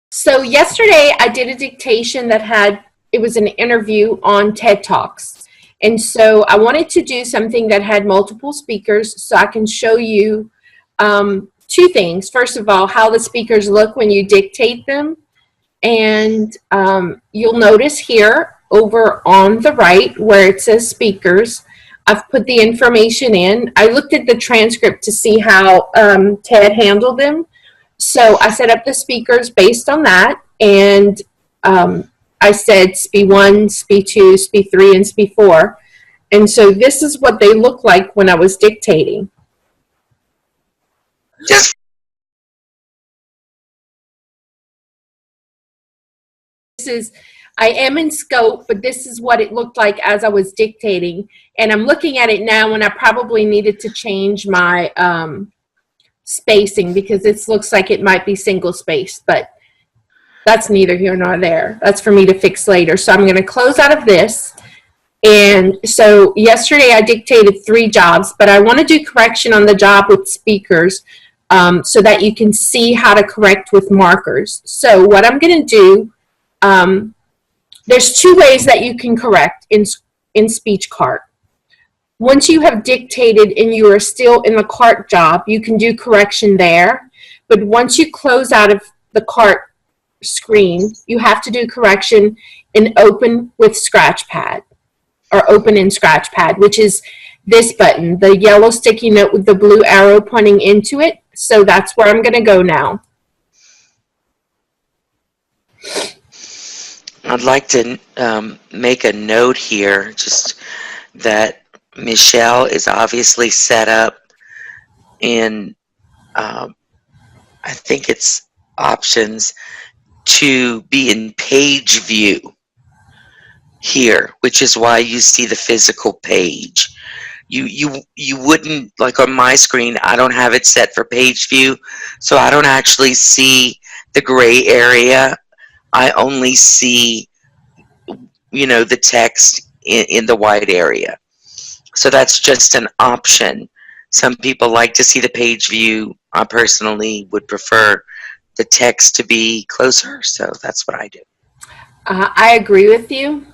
So yesterday I did a dictation that it was an interview on TED Talks. And so I wanted to do something that had multiple speakers so I can show you two things. First of all, how the speakers look when you dictate them. And you'll notice here over on the right where it says speakers, I've put the information in. I looked at the transcript to see how Ted handled them. So I set up the speakers based on that, and I said SPE1, SPE2, SPE3, and SPE4. And so this is what they look like when I was dictating. Just I am in scope, but this is what it looked like as I was dictating. And I'm looking at it now, and I probably needed to change my spacing because this looks like it might be single spaced, but that's neither here nor there. That's for me to fix later. So I'm going to close out of this. And so yesterday I dictated 3 jobs, but I want to do correction on the job with speakers so that you can see how to correct with markers. So what I'm going to do, there's 2 ways that you can correct in SpeechCART. Once you have dictated and you are still in the CART job, you can do correction there. But once you close out of the CART screen, you have to do correction in Open with Scratchpad, or Open in Scratchpad, which is this button, the yellow sticky note with the blue arrow pointing into it. So that's where I'm going to go now. I'd like to make a note here, just that Michelle is obviously set up in, I think it's options, to be in page view here, which is why you see the physical page. You wouldn't, like on my screen, I don't have it set for page view, so I don't actually see the gray area. I only see, the text in the white area. So that's just an option. Some people like to see the page view. I personally would prefer the text to be closer, so that's what I do. I agree with you.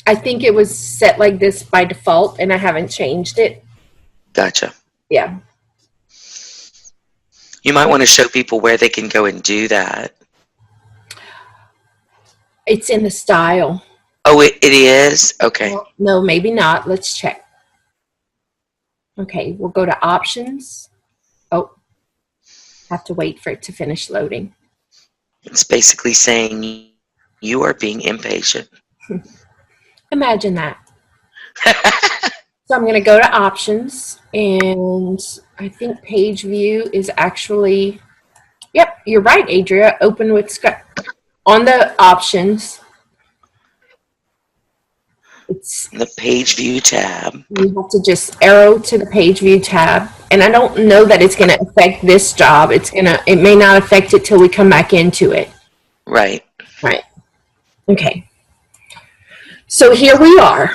I think it was set like this by default, and I haven't changed it. Gotcha. Yeah. You might want to show people where they can go and do that. It's in the style. Oh, it is? Okay. Well, no, maybe not. Let's check. Okay, we'll go to options. Oh, have to wait for it to finish loading. It's basically saying you are being impatient. Imagine that. So I'm going to go to options, and I think page view is actually, yep, you're right, Adria. Open with on the options. It's the page view tab. You have to just arrow to the page view tab, and I don't know that it's going to affect this job. It may not affect it till we come back into it. Right. Right. Okay. So here we are.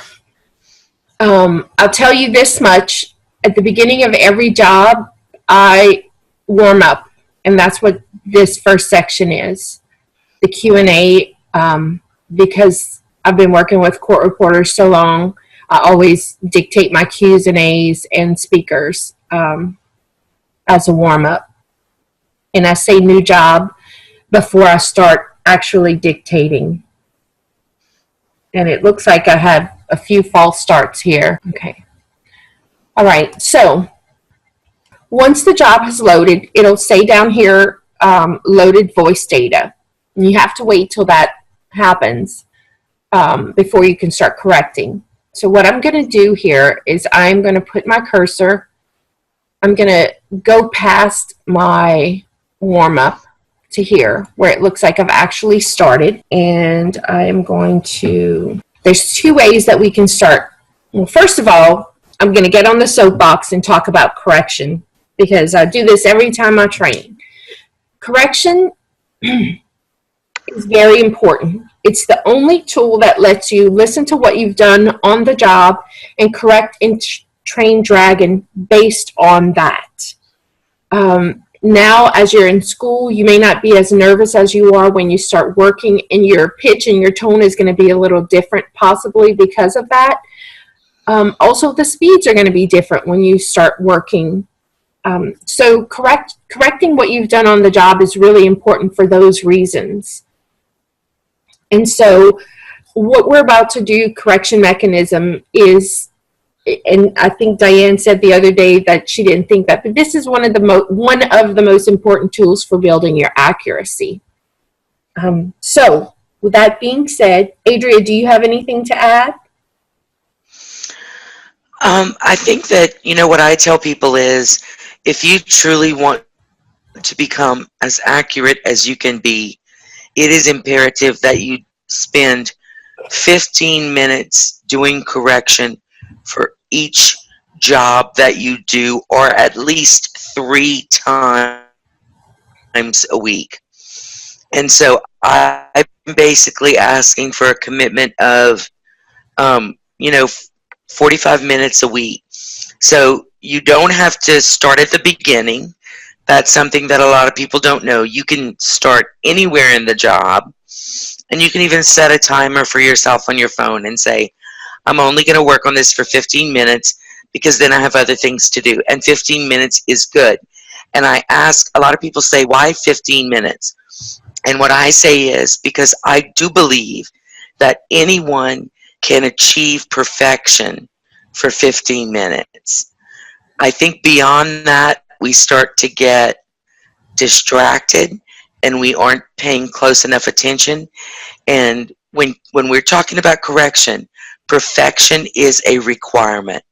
I'll tell you this much. At the beginning of every job, I warm up, and that's what this first section is. The Q&A, because I've been working with court reporters so long, I always dictate my Q's and A's and speakers as a warm-up. And I say new job before I start actually dictating. And it looks like I have a few false starts here. Okay. All right. So once the job has loaded, it'll say down here, loaded voice data. And you have to wait till that happens before you can start correcting. So what I'm going to do here is I'm going to put my cursor. I'm going to go past my warm-up to here where it looks like I've actually started, and I am going to, there's 2 ways that we can start. Well, first of all, I'm going to get on the soapbox and talk about correction because I do this every time I train. Correction is very important. It's the only tool that lets you listen to what you've done on the job and correct and train Dragon based on that. now as you're in school, you may not be as nervous as you are when you start working, and your pitch and your tone is going to be a little different, possibly because of that. Also, the speeds are going to be different when you start working. So correcting what you've done on the job is really important for those reasons. And so what we're about to do, correction mechanism, is, and I think Diane said the other day that she didn't think that, but this is one of the most important tools for building your accuracy. So with that being said, Adria, do you have anything to add? I think that, what I tell people is, if you truly want to become as accurate as you can be, it is imperative that you spend 15 minutes doing correction for each job that you do, or at least 3 times a week. And so I'm basically asking for a commitment of, 45 minutes a week. So you don't have to start at the beginning. That's something that a lot of people don't know. You can start anywhere in the job, and you can even set a timer for yourself on your phone and say, I'm only going to work on this for 15 minutes because then I have other things to do. And 15 minutes is good. And I ask, a lot of people say, why 15 minutes? And what I say is, because I do believe that anyone can achieve perfection for 15 minutes. I think beyond that, we start to get distracted and we aren't paying close enough attention. And when we're talking about correction, perfection is a requirement.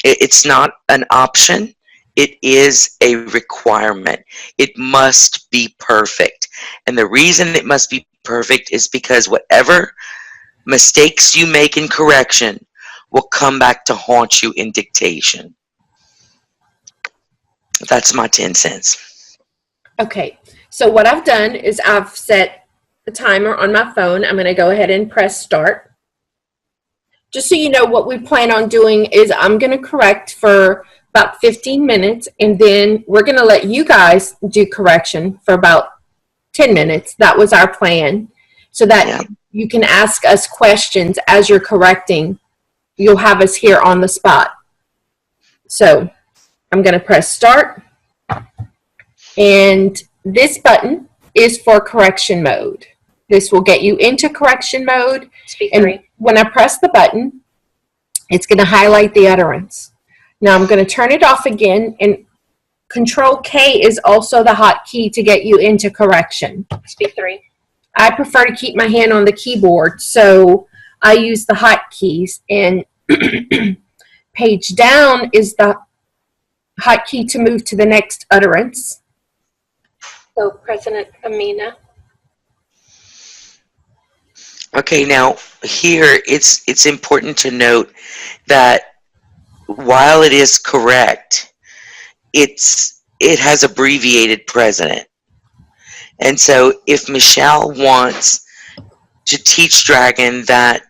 It's not an option. It is a requirement. It must be perfect. And the reason it must be perfect is because whatever mistakes you make in correction will come back to haunt you in dictation. That's my 10 cents. Okay, so what I've done is I've set the timer on my phone. I'm going to go ahead and press start. Just so you know, what we plan on doing is I'm going to correct for about 15 minutes, and then we're going to let you guys do correction for about 10 minutes. That was our plan, so that you can ask us questions as you're correcting. You'll have us here on the spot. So I'm going to press start, and this button is for correction mode. This will get you into correction mode, and when I press the button, it's going to highlight the utterance. Now I'm going to turn it off again, and Control K is also the hotkey to get you into correction. Speed 3. I prefer to keep my hand on the keyboard, so I use the hotkeys, and page down is the hotkey to move to the next utterance. So President Amina. Okay, now here it's important to note that while it is correct, it has abbreviated president. And so if Michelle wants to teach Dragon that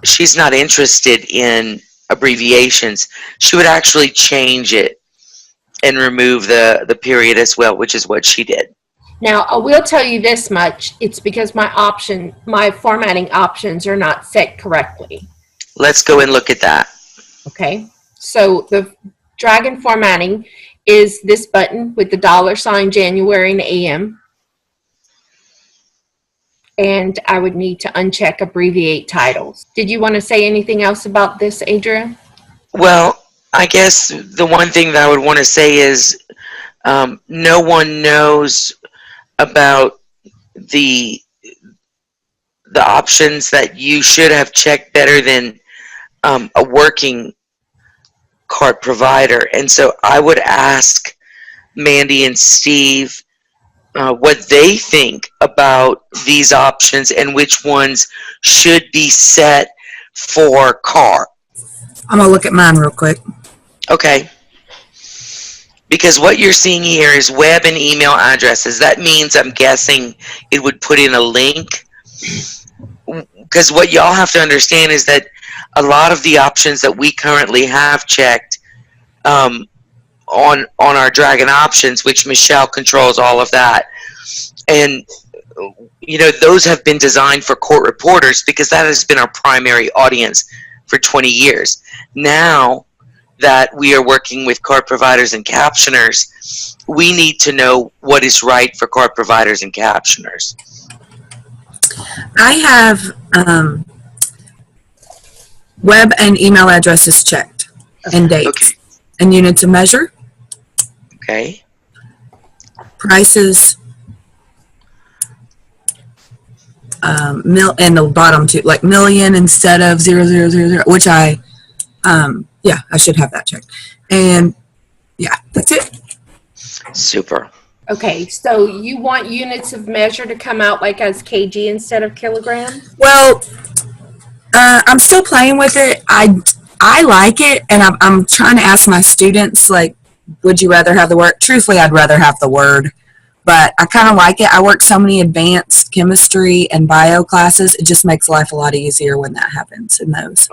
she's not interested in abbreviations, she would actually change it and remove the period as well, which is what she did. Now, I will tell you this much. It's because my formatting options are not set correctly. Let's go and look at that. Okay. So the Dragon formatting is this button with the $, January, and AM. And I would need to uncheck abbreviate titles. Did you want to say anything else about this, Adria? Well, I guess the one thing that I would want to say is no one knows about the options that you should have checked better than a working CART provider. And so I would ask Mandy and Steve what they think about these options and which ones should be set for CART. I'm gonna look at mine real quick. Okay. Because what you're seeing here is web and email addresses. That means, I'm guessing, it would put in a link. Because what y'all have to understand is that a lot of the options that we currently have checked on our Dragon options, which Michelle controls all of that. And those have been designed for court reporters because that has been our primary audience for 20 years. Now that we are working with card providers and captioners, we need to know what is right for card providers and captioners. I have web and email addresses checked and dates. Okay. And units of measure, Okay. prices, and the bottom two, like million instead of 0000, which I should have that checked. And yeah, that's it. Super. Okay, so you want units of measure to come out like as kg instead of kilogram? Well, I'm still playing with it. I like it, and I'm trying to ask my students, like, would you rather have the word? Truthfully, I'd rather have the word, but I kind of like it. I work so many advanced chemistry and bio classes. It just makes life a lot easier when that happens in those.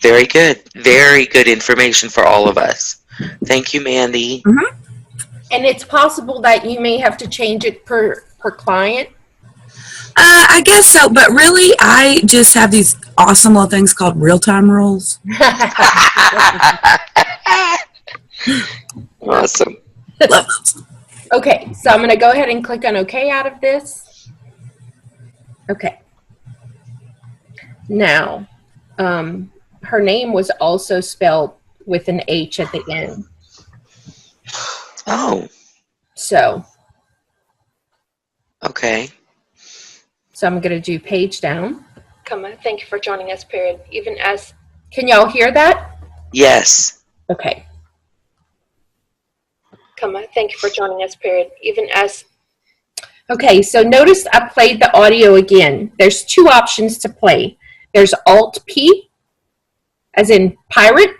Very good. Very good information for all of us. Thank you, Mandy. Mm-hmm. And it's possible that you may have to change it per client. I guess so, but really, I just have these awesome little things called real-time rules. Awesome. Love those. Okay, so I'm going to go ahead and click on OK out of this. Okay. Now, her name was also spelled with an H at the end. Oh. So Okay. I'm going to do page down, comma, thank you for joining us, period. Even as, can y'all hear that? Yes. Okay. Comma, thank you for joining us, period. Even as, okay, so notice I played the audio again. There's two options to play. There's Alt-P, as in pirate.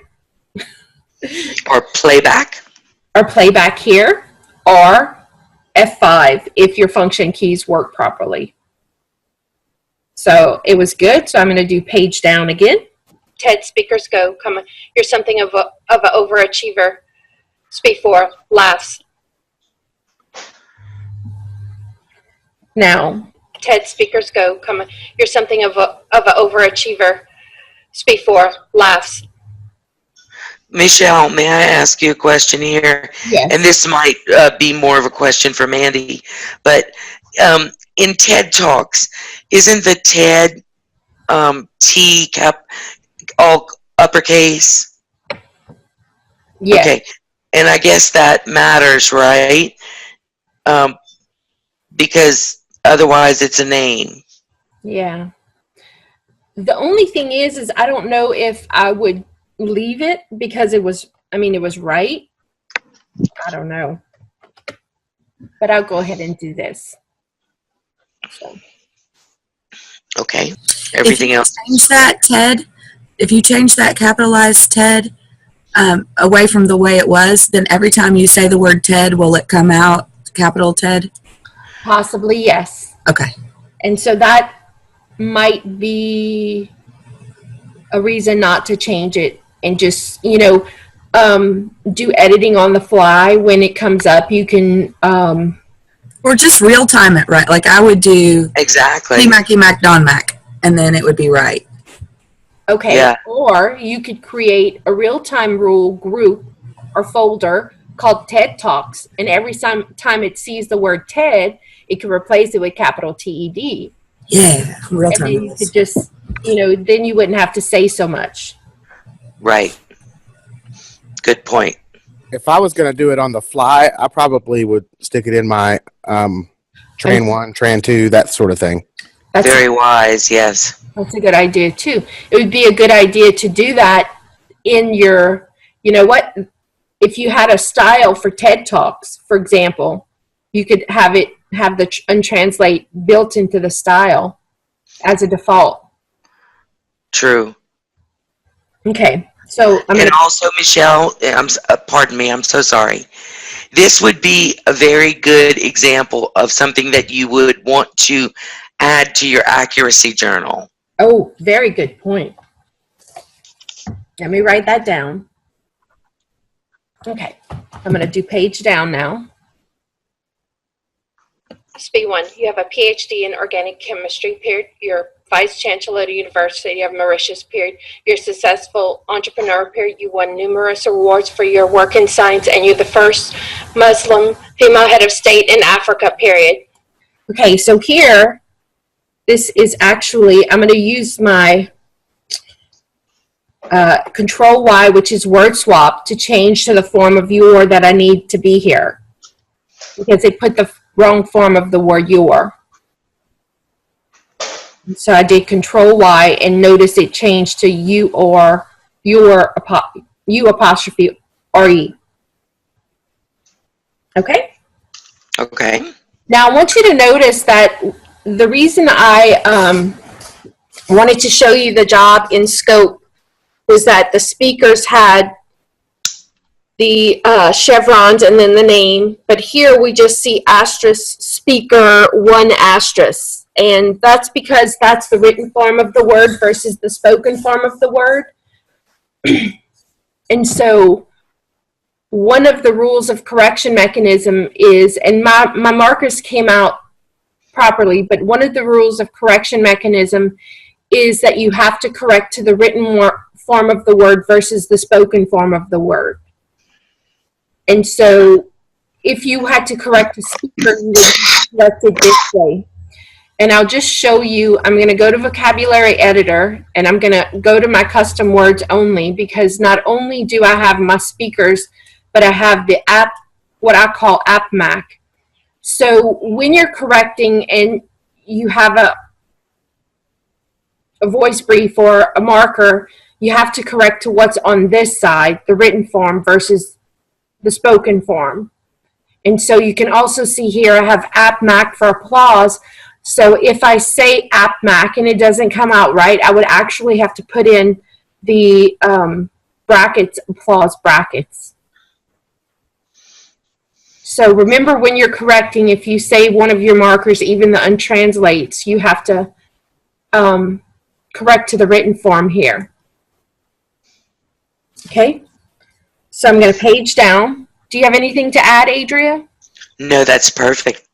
Or playback. Or playback here, or F5 if your function keys work properly. So it was good. So I'm going to do page down again. TED speakers go, comma, you're something of an overachiever. Speak 4, laughs. Now, TED speakers go, comma, you're something of an overachiever. Speak 4, laughs. Michelle, may I ask you a question here? Yes. And this might be more of a question for Mandy, but in TED Talks, isn't the TED T cap all uppercase? Yes. Okay, and I guess that matters, right? Because otherwise it's a name. Yeah. The only thing is I don't know if I would leave it because it was right. I don't know. But I'll go ahead and do this. So. Okay. Everything else. Change that, Ted. If you change that capitalized TED away from the way it was, then every time you say the word TED, will it come out capital TED? Possibly, yes. Okay. And so that might be a reason not to change it and just, do editing on the fly when it comes up. You can... or just real time it, right? Like I would do exactly Mac, Don Mac, and then it would be right. Okay. Yeah. Or you could create a real-time rule group or folder called TED Talks, and every time it sees the word TED, it can replace it with capital TED. Yeah, real time. And then you could just, then you wouldn't have to say so much. right. Good point. If I was going to do it on the fly, I probably would stick it in my Tran 1, Tran 2, that sort of thing. Very wise, yes. That's a good idea, too. It would be a good idea to do that in your, if you had a style for TED Talks, for example, you could have the untranslate built into the style as a default. True. Okay. So and also, Michelle, pardon me, I'm so sorry. This would be a very good example of something that you would want to add to your accuracy journal. Oh, very good point. Let me write that down. Okay, I'm going to do page down now. SB1, you have a PhD in organic chemistry, period. You're vice chancellor at the University of Mauritius, period. You're a successful entrepreneur, period. You won numerous awards for your work in science, and you're the first Muslim female head of state in Africa, period. Okay, so here, this is actually, I'm going to use my Control Y, which is word swap, to change to the form of your that I need to be here. Because they put the wrong form of the word your. So I did Control Y and notice it changed to you or your you apostrophe RE. Okay? Okay. Now I want you to notice that the reason I wanted to show you the job in scope was that the speakers had the chevrons and then the name, but here we just see asterisk speaker 1 asterisk, and that's because that's the written form of the word versus the spoken form of the word. And so one of the rules of correction mechanism is, and my markers came out properly, but one of the rules of correction mechanism is that you have to correct to the written form of the word versus the spoken form of the word. And so if you had to correct a speaker, you would correct it this way. And I'll just show you, I'm going to go to vocabulary editor and I'm going to go to my custom words only, because not only do I have my speakers, but I have the app, what I call app Mac. So when you're correcting and you have a voice brief or a marker, you have to correct to what's on this side, the written form versus the spoken form. And so you can also see here I have app Mac for applause. So if I say app Mac and it doesn't come out right, I would actually have to put in the brackets, applause brackets. So remember, when you're correcting, if you say one of your markers, even the untranslates, you have to correct to the written form here. Okay? So I'm going to page down. Do you have anything to add, Adria? No, that's perfect.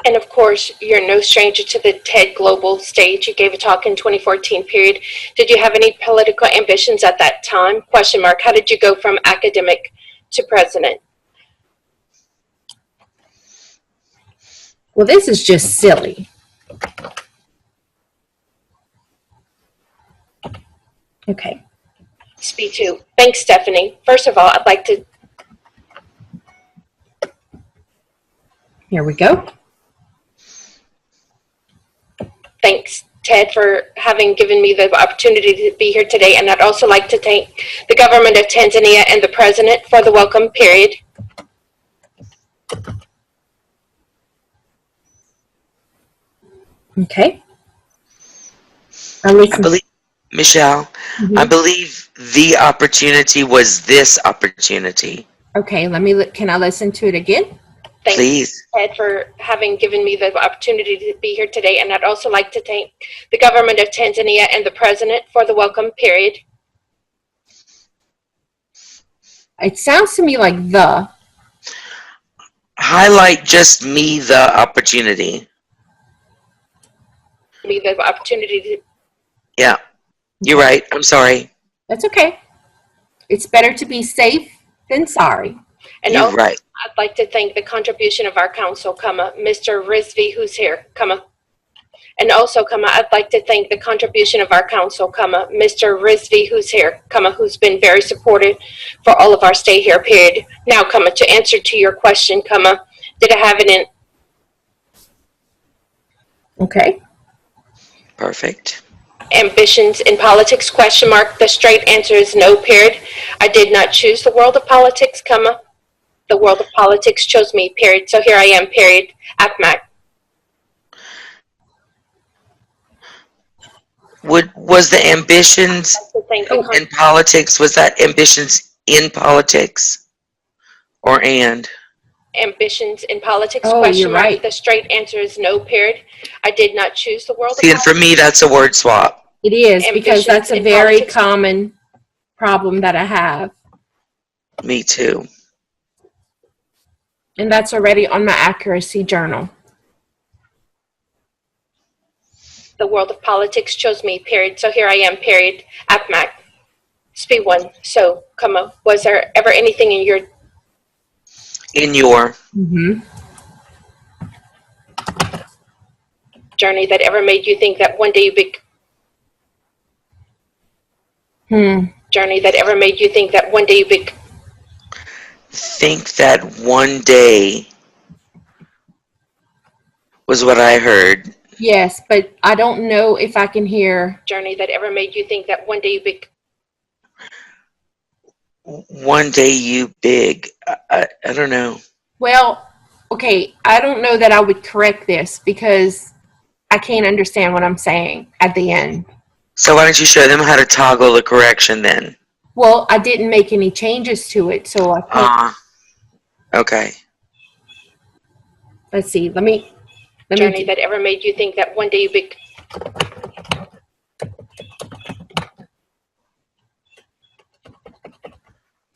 And of course, you're no stranger to the TED Global stage. You gave a talk in 2014, period. Did you have any political ambitions at that time? Question mark. How did you go from academic to president? Well, this is just silly. Okay. SB2. Thanks, Stephanie. First of all, I'd like to... Here we go. Thanks, Ted, for having given me the opportunity to be here today. And I'd also like to thank the government of Tanzania and the president for the welcome, period. Okay. I believe, Michelle, I believe the opportunity was this opportunity. Okay, can I listen to it again? Thanks, Please. Ted, for having given me the opportunity to be here today. And I'd also like to thank the government of Tanzania and the president for the welcome, period. It sounds to me like the. Highlight just me the opportunity. Me the opportunity to... Yeah, you're right. I'm sorry. That's okay. It's better to be safe than sorry. And You're also, right. I'd like to thank the contribution of our council, Mr. Rizvi, who's here, and also, I'd like to thank the contribution of our council, Mr. Rizvi, who's here, who's been very supportive for all of our stay here, period. Now, to answer to your question, did I have it in? Okay. Perfect. Ambitions in politics, question mark. The straight answer is no, period. I did not choose the world of politics, the world of politics chose me, period. So here I am, period. APMAC. Was the ambitions in politics, was that ambitions in politics or and? Ambitions in politics, Oh, question you're mark. right. The straight answer is no, period. I did not choose the world See, of and for politics. me, that's a word swap. It is, because Ambitions that's a in very politics. common problem that I have. Me too. And that's already on my accuracy journal. The world of politics chose me, period. So here I am, period. APMAC. Speed 1. So, comma, was there ever anything in your journey that ever made you think that one day you journey that ever made you think that one day you think that one day was what I heard. Yes, but I don't know if I can hear. Journey that ever made you think that one day you One day you big. I don't know. Well, okay, I don't know that I would correct this because I can't understand what I'm saying at the end. So why don't you show them how to toggle the correction then? Well, I didn't make any changes to it, so I can't. Okay. Let's see. Let me journey that ever made you think that one day you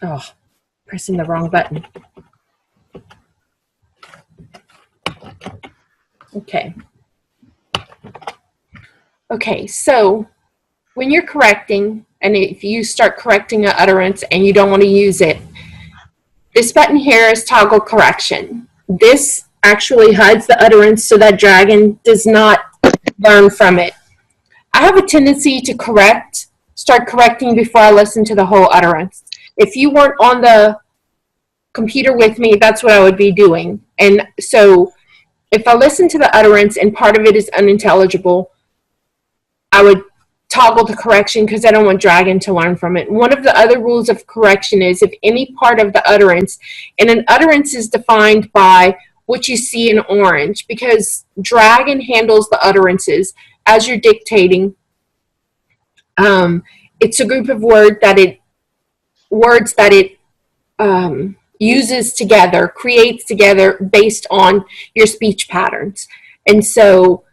Oh, pressing the wrong button. Okay. Okay, so when you're correcting, and if you start correcting an utterance and you don't want to use it, this button here is toggle correction. This actually hides the utterance so that Dragon does not learn from it. I have a tendency to start correcting before I listen to the whole utterance. If you weren't on the computer with me, that's what I would be doing. And so if I listen to the utterance and part of it is unintelligible, I would toggle to correction because I don't want Dragon to learn from it. One of the other rules of correction is if any part of the utterance, and an utterance is defined by what you see in orange, because Dragon handles the utterances as you're dictating. It's a group of words that it uses together, creates together based on your speech patterns. And so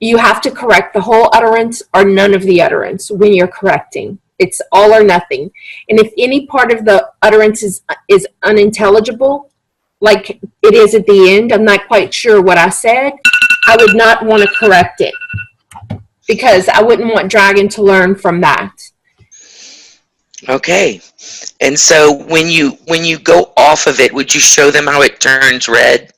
you have to correct the whole utterance or none of the utterance when you're correcting. It's all or nothing. And if any part of the utterance is unintelligible, like it is at the end, I'm not quite sure what I said, I would not want to correct it because I wouldn't want Dragon to learn from that. Okay. And so when you go off of it, would you show them how it turns red?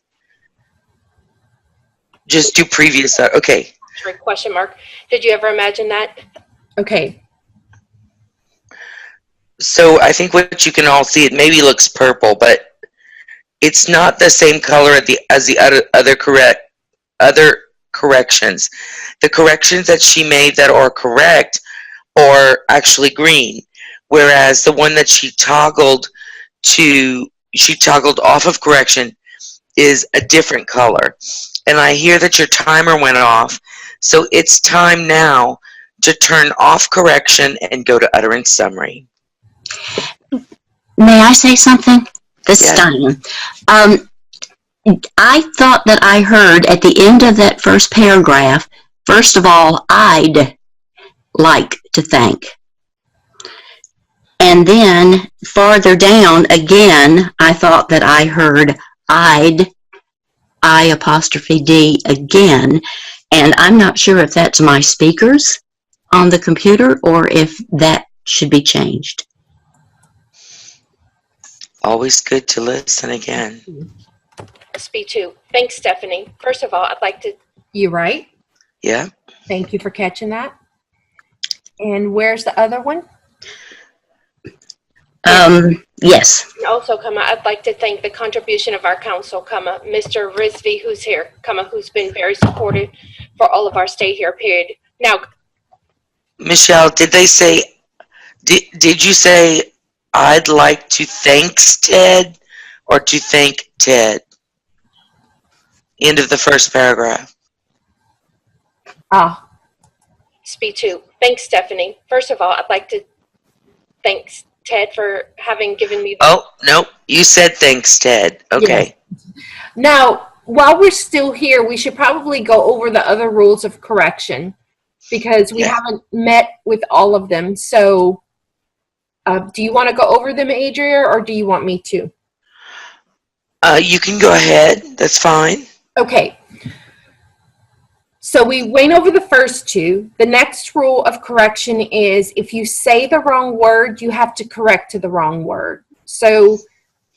Just do previous. Okay. question mark. Did you ever imagine that? Okay. So I think what you can all see, it maybe looks purple, but it's not the same color as the other corrections. The corrections that she made that are correct are actually green, whereas the one that she toggled off of correction is a different color. And I hear that your timer went off, so it's time now to turn off correction and go to utterance summary. May I say something? This is Diane. I thought that I heard at the end of that first paragraph, first of all, I'd like to thank. And then farther down again, I thought that I heard I apostrophe D again. And I'm not sure if that's my speakers on the computer or if that should be changed. Always good to listen again. SB2. Thanks, Stephanie. First of all, I'd like to... You right? Yeah. Thank you for catching that. And where's the other one? Yes. And also, I'd like to thank the contribution of our council, Mr. Rizvi, who's here, who's been very supportive for all of our stay here, period. Now, Michelle, did they say, did you say, I'd like to thanks Ted or to thank Ted? End of the first paragraph. SB2. Thanks, Stephanie. First of all, I'd like to thanks Ted for having given me... Oh, no, you said thanks, Ted. Okay. Yes. Now, while we're still here, we should probably go over the other rules of correction because we haven't met with all of them. So Do you want to go over them, Adria, or do you want me to? You can go ahead. That's fine. Okay. So we went over the first two. The next rule of correction is if you say the wrong word, you have to correct to the wrong word. So,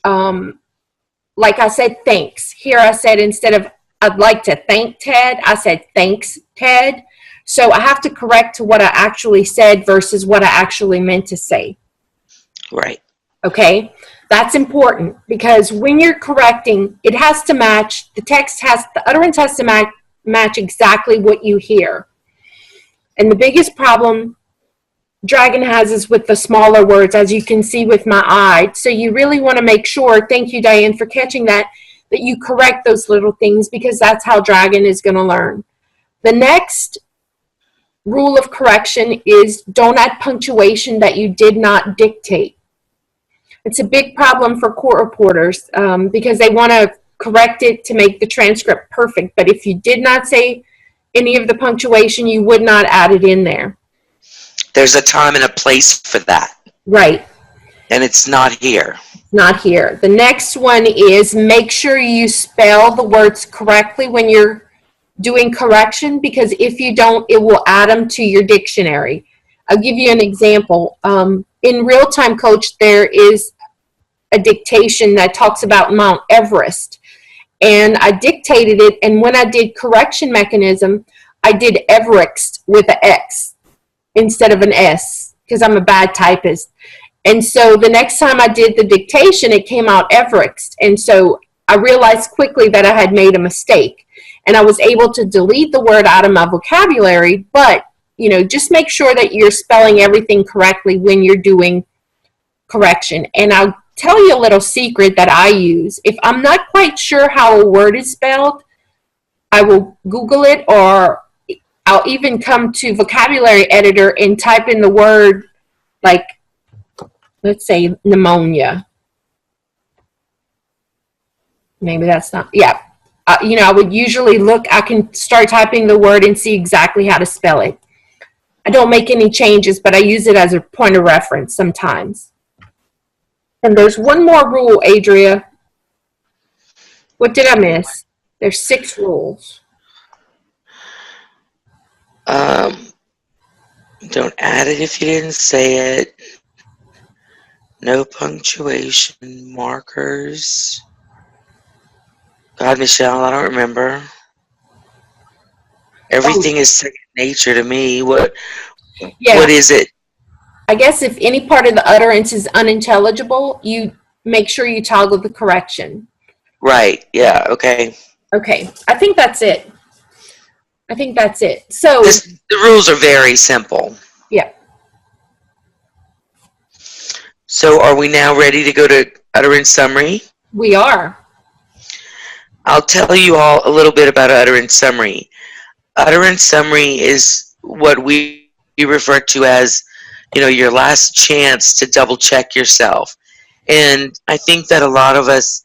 like I said, thanks. Here I said instead of I'd like to thank Ted, I said thanks, Ted. So I have to correct to what I actually said versus what I actually meant to say. Right. Okay? That's important because when you're correcting, it has to match, the utterance has to match exactly what you hear. And the biggest problem Dragon has is with the smaller words, as you can see with my eye. So you really want to make sure, thank you, Diane, for catching that you correct those little things because that's how Dragon is going to learn. The next rule of correction is don't add punctuation that you did not dictate. It's a big problem for court reporters because they want to correct it to make the transcript perfect. But if you did not say any of the punctuation, you would not add it in there. There's a time and a place for that. Right. And it's not here. Not here. The next one is make sure you spell the words correctly when you're doing correction because if you don't, it will add them to your dictionary. I'll give you an example. In Real Time Coach, there is a dictation that talks about Mount Everest. And I dictated it, and when I did correction mechanism, I did Everest with an X instead of an S because I'm a bad typist. And so the next time I did the dictation, it came out Everest. And so I realized quickly that I had made a mistake. And I was able to delete the word out of my vocabulary, but you know, just make sure that you're spelling everything correctly when you're doing correction. And I'll tell you a little secret that I use. If I'm not quite sure how a word is spelled, I will Google it, or I'll even come to vocabulary editor and type in the word, like, let's say pneumonia. Maybe that's not, yeah. You know, I would usually look, I can start typing the word and see exactly how to spell it. I don't make any changes, but I use it as a point of reference sometimes. And there's one more rule, Adria. What did I miss? There's 6 rules. Don't add it if you didn't say it. No punctuation markers. God, Michelle, I don't remember. Everything is second nature to me. What is it? I guess if any part of the utterance is unintelligible, you make sure you toggle the correction. Right. Yeah. Okay. Okay. I think that's it. So the rules are very simple. Yeah. So are we now ready to go to utterance summary? We are. I'll tell you all a little bit about utterance summary. Utterance summary is what we refer to as, you know, your last chance to double check yourself. And I think that a lot of us,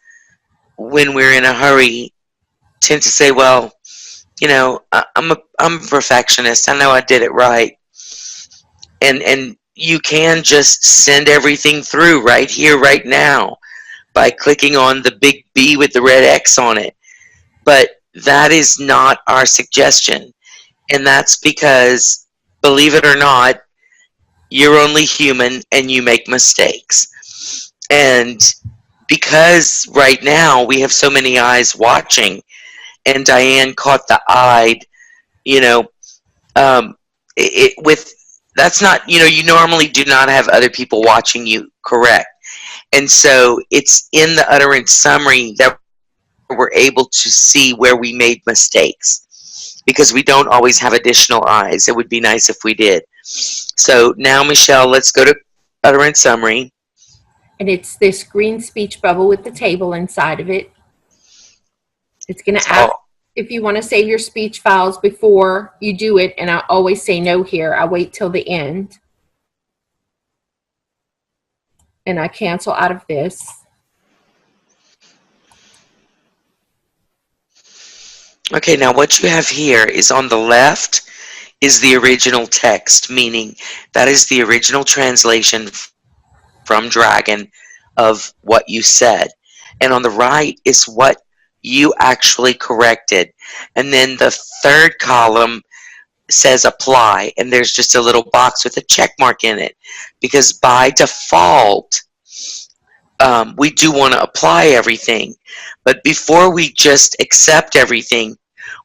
when we're in a hurry, tend to say, well, you know, I'm a perfectionist. I know I did it right. And you can just send everything through right here, right now, by clicking on the big B with the red X on it. But that is not our suggestion. And that's because, believe it or not, you're only human and you make mistakes. And because right now we have so many eyes watching, and Diane caught the eyed, you know, that's not, you know, you normally do not have other people watching you correct. And so it's in the utterance summary that we're able to see where we made mistakes, because we don't always have additional eyes. It would be nice if we did. So now, Michelle, let's go to utterance summary. And it's this green speech bubble with the table inside of it. It's going to ask if you want to save your speech files before you do it, and I always say no here. I wait till the end. And I cancel out of this. Okay, now what you have here is on the left is the original text, meaning that is the original translation from Dragon of what you said. And on the right is what you actually corrected. And then the third column says apply, and there's just a little box with a check mark in it, because by default, we do want to apply everything. But before we just accept everything,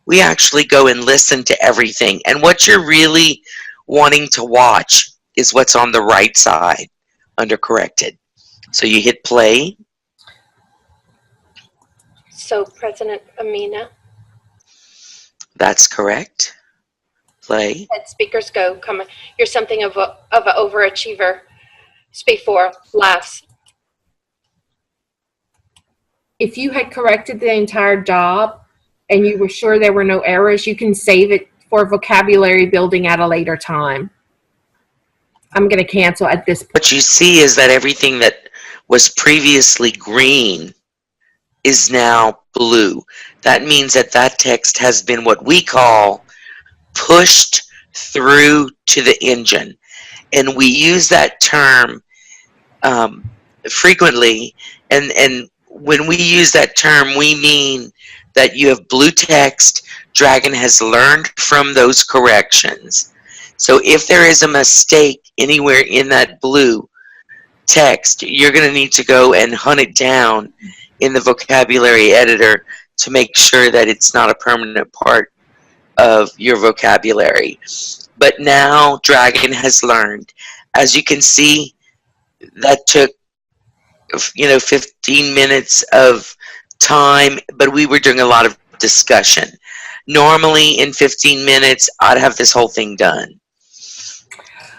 we actually go and listen to everything. And what you're really wanting to watch is what's on the right side under corrected. So you hit play. So President Amina, That's correct. Play. let speakers go, comma, you're something of an overachiever. Speak for laughs. If you had corrected the entire job and you were sure there were no errors, you can save it for vocabulary building at a later time. I'm going to cancel at this point. What you see is that everything that was previously green is now blue. That means that that text has been what we call pushed through to the engine. And we use that term frequently. And when we use that term, we mean that you have blue text. Dragon has learned from those corrections. So if there is a mistake anywhere in that blue text, you're going to need to go and hunt it down in the vocabulary editor to make sure that it's not a permanent part of your vocabulary. But now Dragon has learned. As you can see, that took 15 minutes of time, but we were doing a lot of discussion. Normally in 15 minutes, I'd have this whole thing done.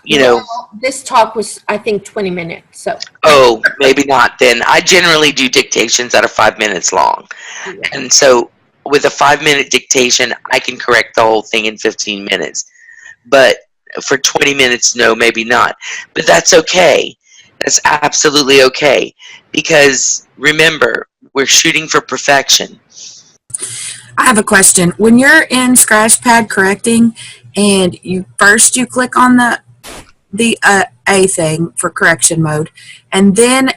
Well, this talk was, I think, 20 minutes. So. Oh, maybe not then. I generally do dictations that are 5 minutes long. Yeah. And so with a 5-minute dictation, I can correct the whole thing in 15 minutes. But for 20 minutes, no, maybe not. But that's okay. That's absolutely okay. Because remember, we're shooting for perfection. I have a question. When you're in Scratchpad correcting and you click on the A thing for correction mode, and then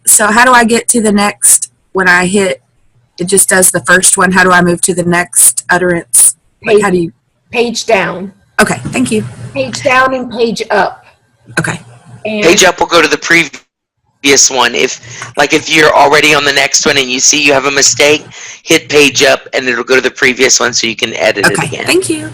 so how do I get to the next, when I hit, it just does the first one, how do I move to the next utterance? Like, how do you? Page down. Okay, thank you. Page down and page up. Okay. And Page up will go to the previous one. If you're already on the next one and you see you have a mistake, hit page up and it'll go to the previous one so you can edit it Okay, again. thank you.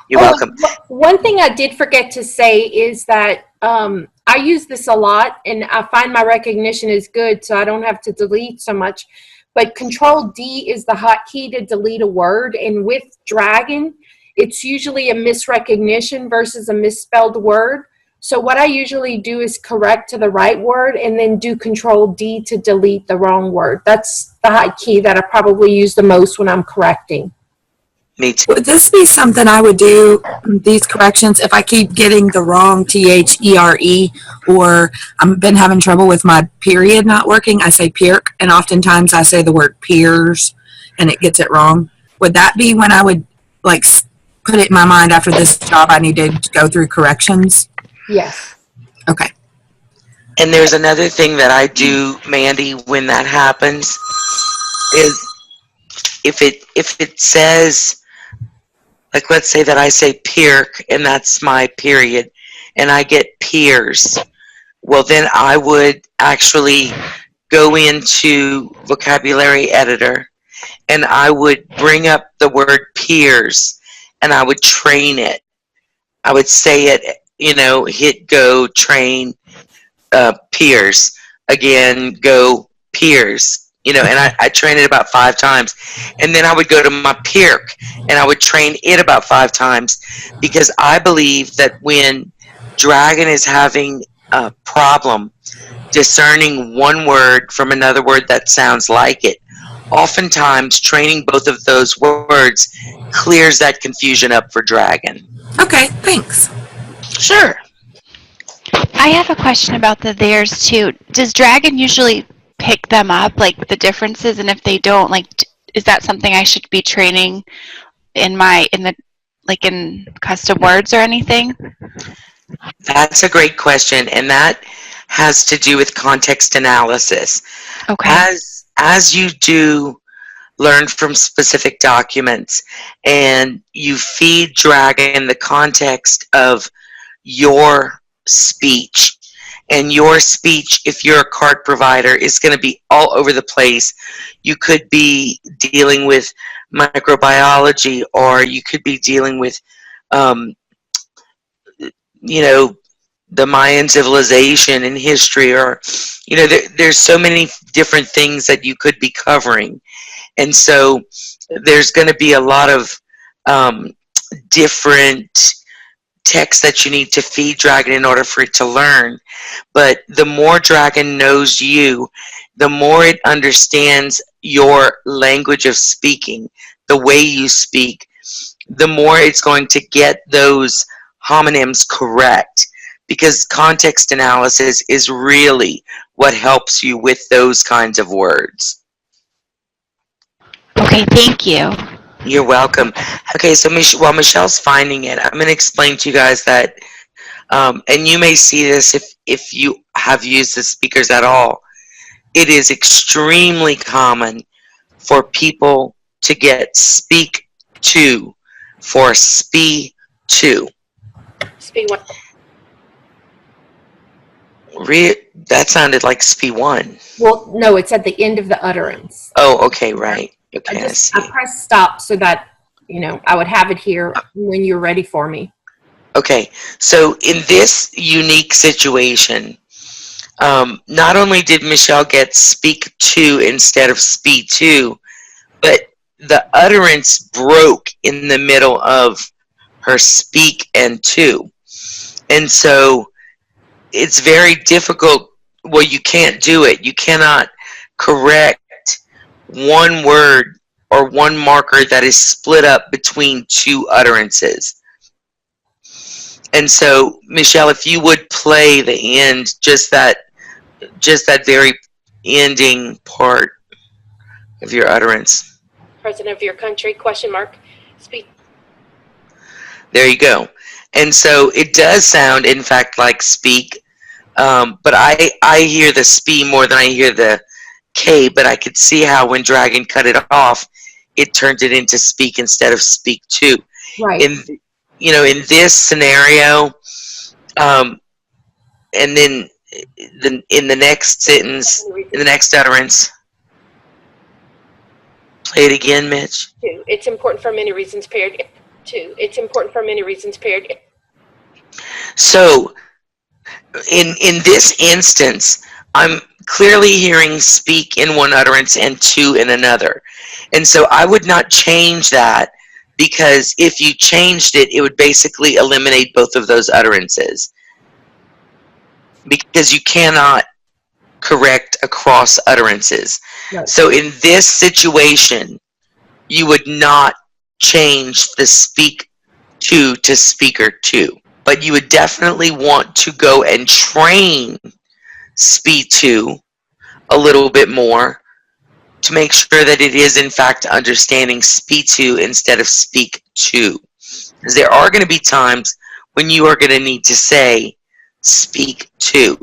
You're welcome. One thing I did forget to say is that I use this a lot, and I find my recognition is good, so I don't have to delete so much. But Control D is the hotkey to delete a word, and with Dragon, it's usually a misrecognition versus a misspelled word. So what I usually do is correct to the right word and then do Control D to delete the wrong word. That's the hotkey that I probably use the most when I'm correcting. Me too. Would this be something I would do, these corrections, if I keep getting the wrong THERE, or I've been having trouble with my period not working? I say PIRK, and oftentimes I say the word peers, and it gets it wrong. Would that be when I would put it in my mind after this job I need to go through corrections? Yes. Okay. And there's another thing that I do, Mandy, when that happens, is if it says, like, let's say that I say PIRK and that's my period, and I get peers, well, then I would actually go into vocabulary editor and I would bring up the word peers and I would train it. I would say it, hit go, train, peers, again, go, peers. And I train it about 5 times. And then I would go to my PIRK and I would train it about 5 times, because I believe that when Dragon is having a problem discerning one word from another word that sounds like it, oftentimes training both of those words clears that confusion up for Dragon. Okay, thanks. Sure. I have a question about the theirs too. Does Dragon usually pick them up, like the differences, and if they don't, is that something I should be training in custom words or anything? That's a great question, and that has to do with context analysis. Okay. As you do learn from specific documents and you feed Dragon the context of your speech, and your speech, if you're a CART provider, is going to be all over the place. You could be dealing with microbiology, or you could be dealing with um, you know, the Mayan civilization and history, or there's so many different things that you could be covering. And so there's going to be a lot of different text that you need to feed Dragon in order for it to learn. But the more Dragon knows you, the more it understands your language of speaking, the way you speak, the more it's going to get those homonyms correct, because context analysis is really what helps you with those kinds of words. Okay, thank you. You're welcome. Okay, so while Michelle's finding it, I'm going to explain to you guys that, and you may see this if you have used the speakers at all, it is extremely common for people to get speak to for SPE 2. SPE 1. That sounded like SPE 1. Well, no, it's at the end of the utterance. Oh, okay, right. Okay, I pressed stop so that, I would have it here when you're ready for me. Okay, so in this unique situation, not only did Michelle get speak 2 instead of SPE 2, but the utterance broke in the middle of her speak and 2. And so it's very difficult. Well, you can't do it. You cannot correct one word or one marker that is split up between two utterances. And so, Michelle, if you would play the end, just that very ending part of your utterance. President of your country, question mark. Speak. There you go. And so it does sound, in fact, like speak, but I hear the SPE more than I hear the K, but I could see how when Dragon cut it off, it turned it into speak instead of speak 2. Right. In this scenario, and then in the next sentence, in the next utterance, play it again, Mitch. 2. It's important for many reasons, period. 2. It's important for many reasons, period. So, in this instance, I'm clearly hearing speak in one utterance and 2 in another. And so I would not change that, because if you changed it, it would basically eliminate both of those utterances. Because you cannot correct across utterances. Right. So in this situation, you would not change the speak 2 to speaker 2. But you would definitely want to go and train SPE 2 a little bit more to make sure that it is in fact understanding SPE 2 instead of speak 2. Because there are going to be times when you are going to need to say speak 2.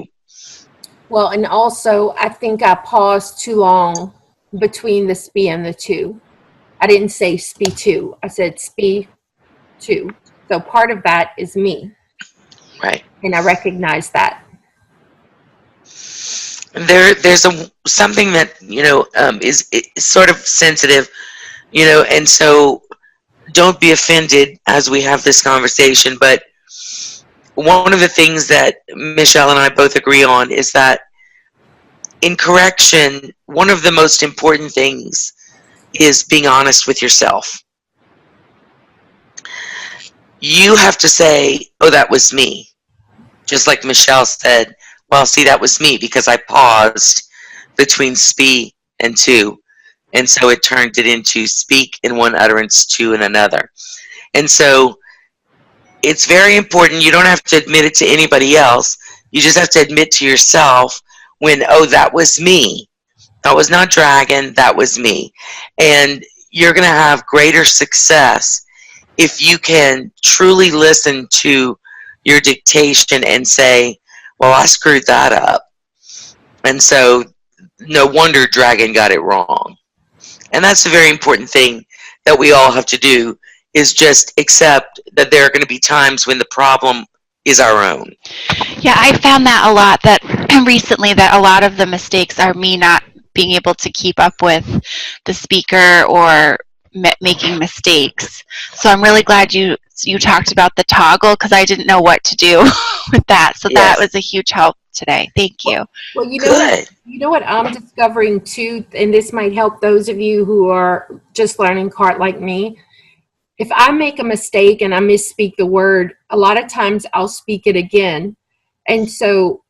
Well, and also, I think I paused too long between the SPE and the 2. I didn't say SPE 2. I said SPE 2. So part of that is me. Right. And I recognize that. There's something that is sort of sensitive, and so don't be offended as we have this conversation. But one of the things that Michelle and I both agree on is that in correction, one of the most important things is being honest with yourself. You have to say, "Oh, that was me," just like Michelle said. Well, see, that was me because I paused between SPE and 2. And so it turned it into speak in one utterance, 2 in another. And so it's very important. You don't have to admit it to anybody else. You just have to admit to yourself when, oh, that was me. That was not Dragon. That was me. And you're going to have greater success if you can truly listen to your dictation and say, well, I screwed that up. And so no wonder Dragon got it wrong. And that's a very important thing that we all have to do, is just accept that there are going to be times when the problem is our own. Yeah, I found that a lot, that recently, that a lot of the mistakes are me not being able to keep up with the speaker or making mistakes. So I'm really glad you talked about the toggle, because I didn't know what to do with that. So that was a huge help today. Thank you. Well, Good. you know what I'm discovering too, and this might help those of you who are just learning CART like me. If I make a mistake and I misspeak the word, a lot of times I'll speak it again. And so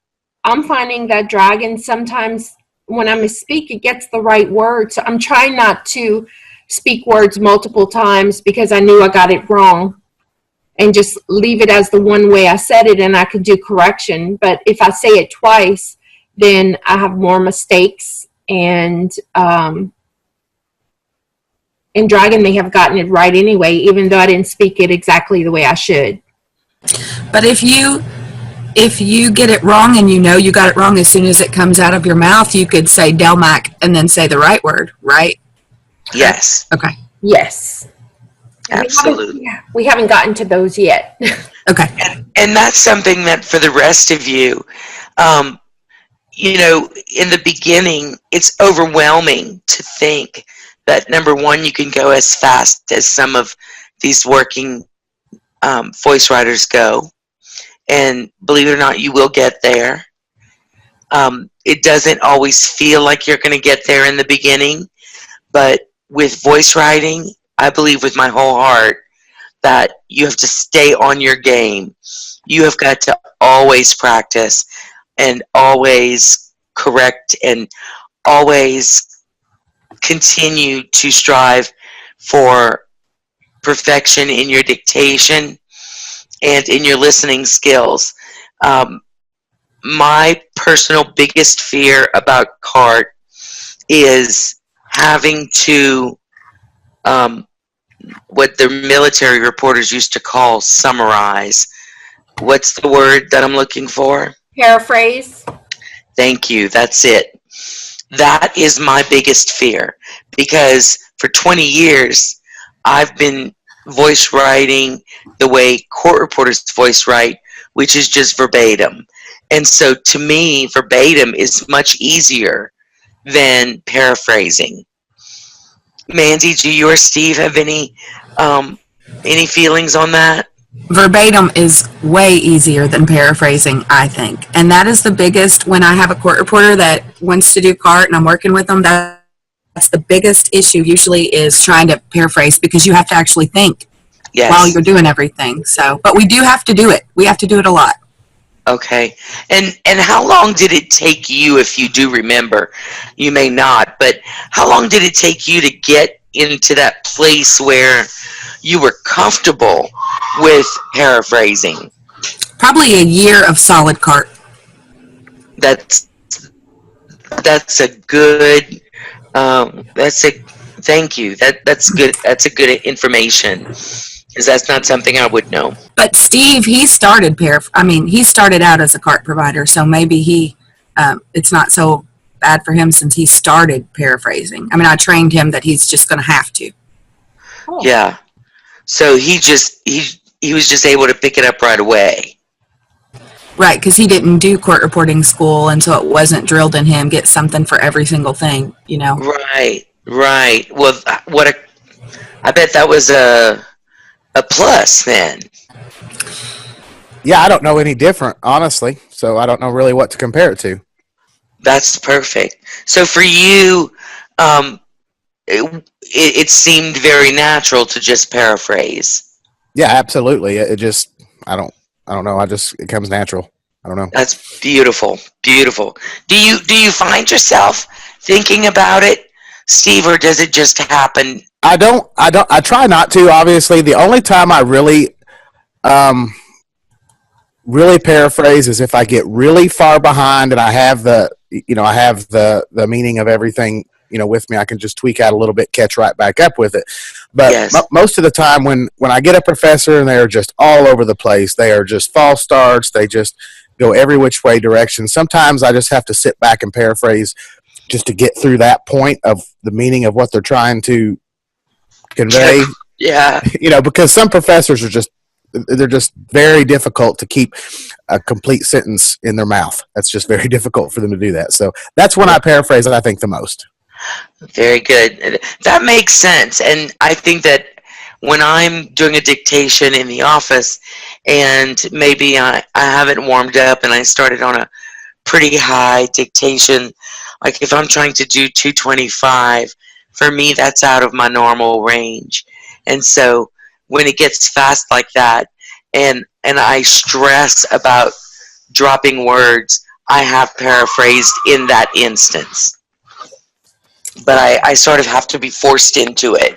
I'm finding that Dragon, sometimes when I misspeak, it gets the right word. So I'm trying not to speak words multiple times because I knew I got it wrong, and just leave it as the one way I said it, and I could do correction. But if I say it twice, then I have more mistakes, and Dragon may have gotten it right anyway, even though I didn't speak it exactly the way I should. But if you get it wrong and you know you got it wrong as soon as it comes out of your mouth, you could say Delmac and then say the right word, right? Yes. Okay. Yes. Absolutely. We haven't gotten to those yet. Okay. And that's something that for the rest of you, you know, in the beginning, it's overwhelming to think that, number one, you can go as fast as some of these working voice writers go. And believe it or not, you will get there. It doesn't always feel like you're going to get there in the beginning, but with voice writing, I believe with my whole heart that you have to stay on your game. You have got to always practice and always correct and always continue to strive for perfection in your dictation and in your listening skills. My personal biggest fear about CART is having to, what the military reporters used to call, summarize. What's the word that I'm looking for? Paraphrase. Thank you. That's it. That is my biggest fear, because for 20 years, I've been voice writing the way court reporters voice write, which is just verbatim. And so to me, verbatim is much easier than paraphrasing. Mandy, do you or Steve have any feelings on that? Verbatim is way easier than paraphrasing, I think. And that is the biggest, when I have a court reporter that wants to do CART and I'm working with them, that's the biggest issue usually, is trying to paraphrase, because you have to actually think while you're doing everything. So, but we do have to do it. We have to do it a lot. Okay. And how long did it take you, if you do remember? You may not, but how long did it take you to get into that place where you were comfortable with paraphrasing? Probably a year of solid CART. That's a good, thank you. That's good. That's a good information, because that's not something I would know. But Steve, he started out as a CART provider, so maybe it's not so bad for him since he started paraphrasing. I mean, I trained him that he's just going to have to. Oh. Yeah. So he was just able to pick it up right away. Right, because he didn't do court reporting school, and so it wasn't drilled in him, get something for every single thing, you know? Right. Well, I bet that was a plus then. Yeah, I don't know any different, honestly. So I don't know really what to compare it to. That's perfect. So for you, it seemed very natural to just paraphrase. Yeah, absolutely. It just, I don't know. It comes natural. I don't know. That's beautiful. Beautiful. Do you find yourself thinking about it, Steve, or does it just happen? I try not to, obviously. The only time I really paraphrase is if I get really far behind and I have the meaning of everything, with me. I can just tweak out a little bit, catch right back up with it. But Yes. Most of the time when I get a professor and they're just all over the place, they are just false starts. They just go every which way direction. Sometimes I just have to sit back and paraphrase just to get through that point of the meaning of what they're trying to convey. Yeah. Because some professors are they're just very difficult to keep a complete sentence in their mouth. That's just very difficult for them to do that. So that's when I paraphrase it, I think, the most. Very good. That makes sense. And I think that when I'm doing a dictation in the office and maybe I haven't warmed up and I started on a pretty high dictation, like if I'm trying to do 225, for me, that's out of my normal range. And so when it gets fast like that and I stress about dropping words, I have paraphrased in that instance. But I sort of have to be forced into it.